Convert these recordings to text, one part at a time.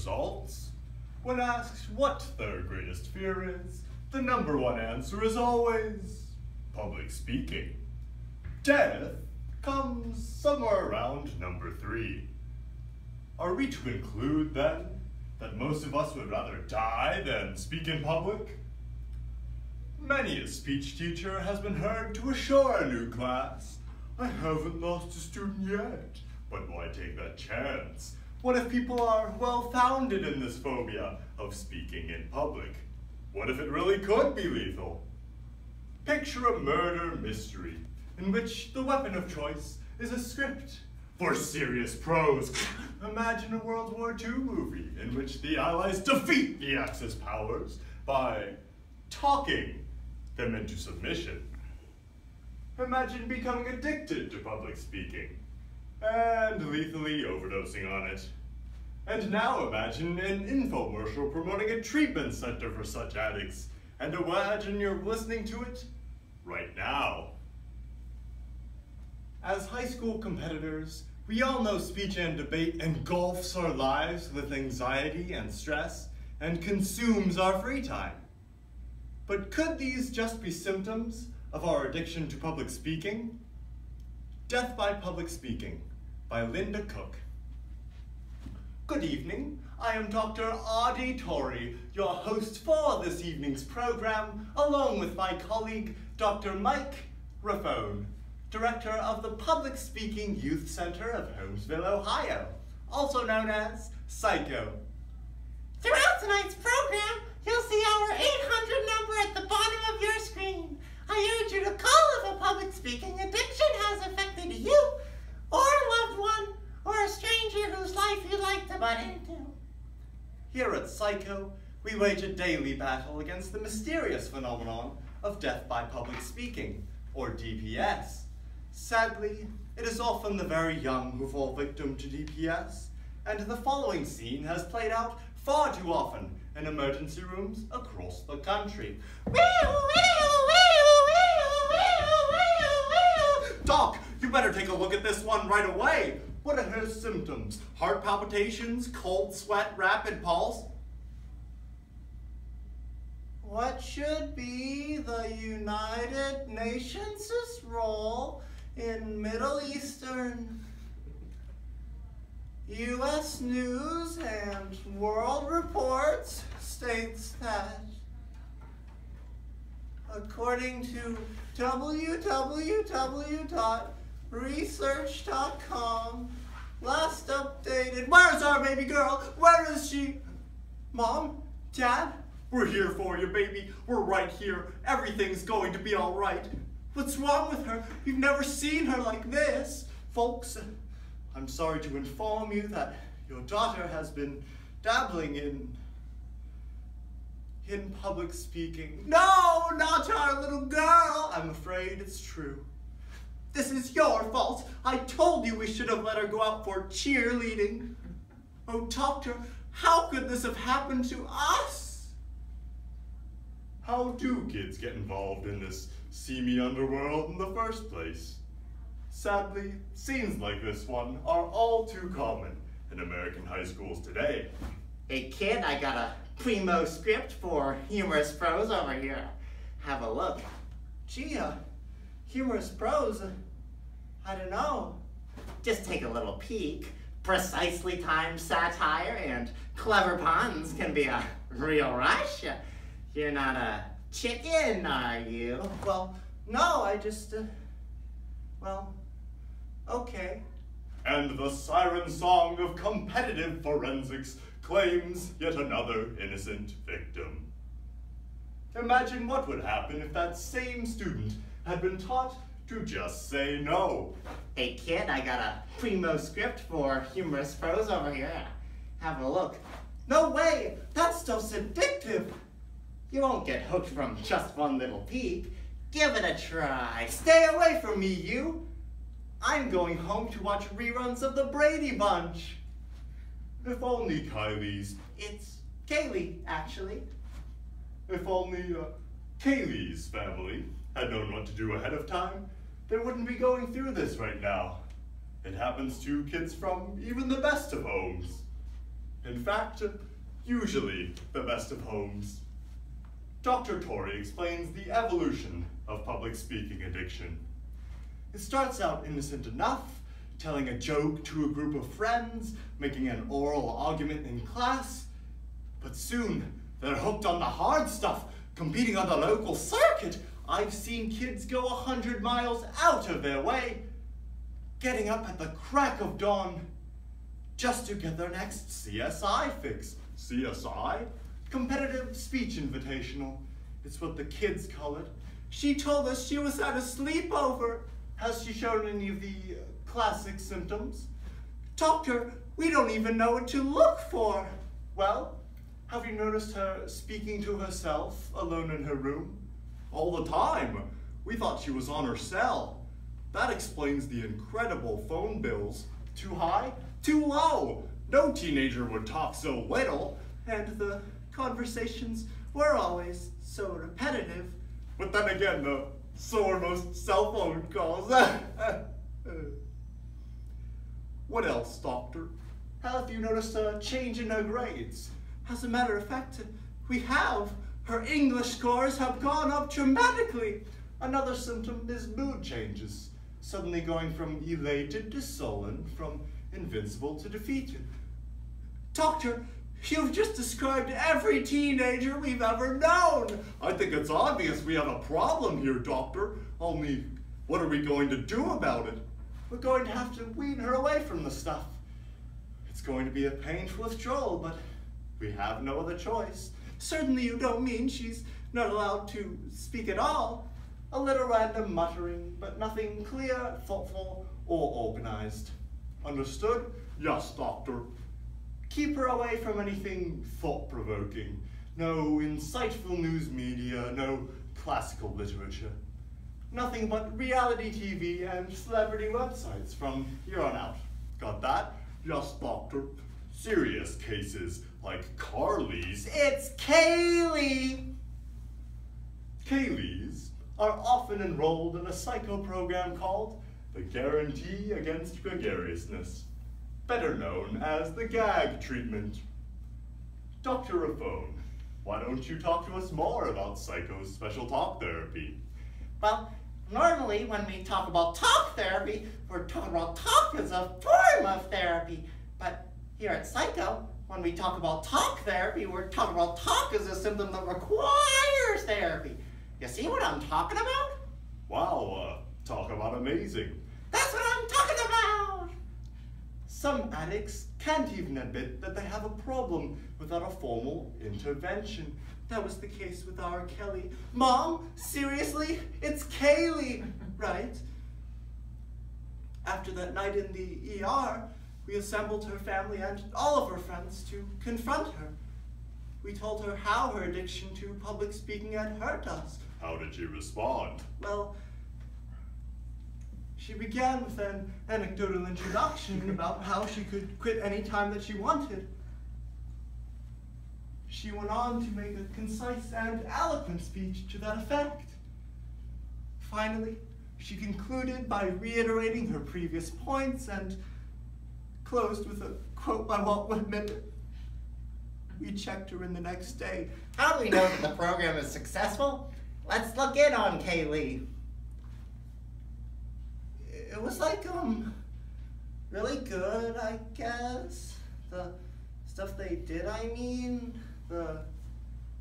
results. When asked what their greatest fear is, the #1 answer is always public speaking. Death comes somewhere around #3. Are we to conclude, then, that most of us would rather die than speak in public? Many a speech teacher has been heard to assure a new class, "I haven't lost a student yet, but why take that chance? What if people are well-founded in this phobia of speaking in public? What if it really could be lethal?" Picture a murder mystery in which the weapon of choice is a script for serious prose. Imagine a World War II movie in which the Allies defeat the Axis powers by talking them into submission. Imagine becoming addicted to public speaking and lethally overdosing on it. And now imagine an infomercial promoting a treatment center for such addicts, and imagine you're listening to it right now. As high school competitors, we all know speech and debate engulfs our lives with anxiety and stress and consumes our free time. But could these just be symptoms of our addiction to public speaking? Death by Public Speaking by Linda Cook. Good evening, I am Dr. Audie Torrey, your host for this evening's program, along with my colleague, Dr. Mike Raffone, Director of the Public Speaking Youth Center of Holmesville, Ohio, also known as Psycho. Throughout tonight's program, you'll see our 800 number at the bottom of your screen. I urge you to call if a public speaking addiction has affected you, or a loved one, or a stranger whose life you'd like to butt into. Here at Psycho, we wage a daily battle against the mysterious phenomenon of death by public speaking, or DPS. Sadly, it is often the very young who fall victim to DPS, and the following scene has played out far too often in emergency rooms across the country. Doc, you better take a look at this one right away. What are her symptoms? Heart palpitations, cold sweat, rapid pulse? What should be the United Nations' role in Middle Eastern? U.S. News and World Reports states that, according to www.research.com, last updated. Where's our baby girl? Where is she? Mom? Dad? We're here for you, baby. We're right here. Everything's going to be all right. What's wrong with her? You've never seen her like this. Folks, I'm sorry to inform you that your daughter has been dabbling in public speaking. No, not our little girl. I'm afraid it's true. This is your fault. I told you we should have let her go out for cheerleading. Oh, doctor, how could this have happened to us? How do kids get involved in this seamy underworld in the first place? Sadly, scenes like this one are all too common in American high schools today. Hey kid, I got a primo script for humorous prose over here. Have a look. Gee, humorous prose? I don't know. Just take a little peek. Precisely timed satire and clever puns can be a real rush. You're not a chicken, are you? Well, no, I just, well, okay. And the siren song of competitive forensics claims yet another innocent victim. Imagine what would happen if that same student had been taught to just say no. Hey kid, I got a primo script for humorous prose over here. Have a look. No way! That stuff's addictive! You won't get hooked from just one little peek. Give it a try. Stay away from me, you! I'm going home to watch reruns of the Brady Bunch. If only Kylie's... It's Kaylee, actually. If only Kaylee's family had known what to do ahead of time, they wouldn't be going through this right now. It happens to kids from even the best of homes. In fact, usually the best of homes. Dr. Torrey explains the evolution of public speaking addiction. It starts out innocent enough, telling a joke to a group of friends, making an oral argument in class, but soon they're hooked on the hard stuff, competing on the local circuit. I've seen kids go 100 miles out of their way, getting up at the crack of dawn just to get their next CSI fix. CSI? Competitive Speech Invitational. It's what the kids call it. She told us she was at a sleepover. Has she shown any of the classic symptoms? Doctor, we don't even know what to look for. Well, have you noticed her speaking to herself alone in her room? All the time. We thought she was on her cell. That explains the incredible phone bills. Too high? Too low. No teenager would talk so little, and the conversations were always so repetitive. But then again, so are most cell phone calls. What else, Doctor? Have you noticed a change in her grades? As a matter of fact, we have. Her English scores have gone up dramatically. Another symptom is mood changes, suddenly going from elated to sullen, from invincible to defeated. Doctor, you've just described every teenager we've ever known. I think it's obvious we have a problem here, Doctor. Only, what are we going to do about it? We're going to have to wean her away from the stuff. It's going to be a painful withdrawal, but we have no other choice. Certainly you don't mean she's not allowed to speak at all. A little random muttering, but nothing clear, thoughtful, or organized. Understood? Yes, Doctor. Keep her away from anything thought-provoking. No insightful news media, no classical literature. Nothing but reality TV and celebrity websites from here on out. Got that? Yes, Doctor. Serious cases like Carly's. It's Kaylee! Kaylee's are often enrolled in a psycho program called the Guarantee Against Gregariousness, better known as the GAG treatment. Dr. Raffone, why don't you talk to us more about psycho's special talk therapy? Well, normally when we talk about talk therapy, we're talking about talk as a form of therapy. But here at Psycho, when we talk about talk therapy, we're talking about talk as a symptom that requires therapy. You see what I'm talking about? Wow, talk about amazing. That's what I'm talking about! Some addicts can't even admit that they have a problem without a formal intervention. That was the case with our Kelly. Mom, seriously? It's Kaylee, right? After that night in the ER, we assembled her family and all of her friends to confront her. We told her how her addiction to public speaking had hurt us. How did she respond? Well, she began with an anecdotal introduction about how she could quit any time that she wanted. She went on to make a concise and eloquent speech to that effect. Finally, she concluded by reiterating her previous points and closed with a quote by Walt Whitman. We checked her in the next day. How do we know that the program is successful? Let's look in on Kaylee. It was like, really good, I guess. The stuff they did, I mean. The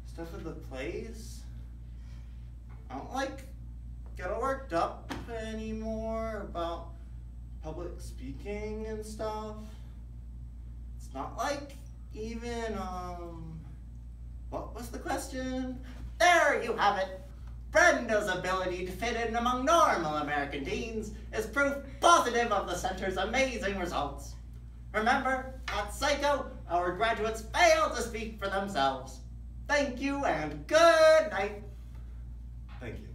stuff at the place. I don't, get worked up anymore about public speaking and stuff. It's not like even, what was the question? There you have it. Brenda's ability to fit in among normal American teens is proof positive of the center's amazing results. Remember, at Psycho, our graduates fail to speak for themselves. Thank you and good night. Thank you.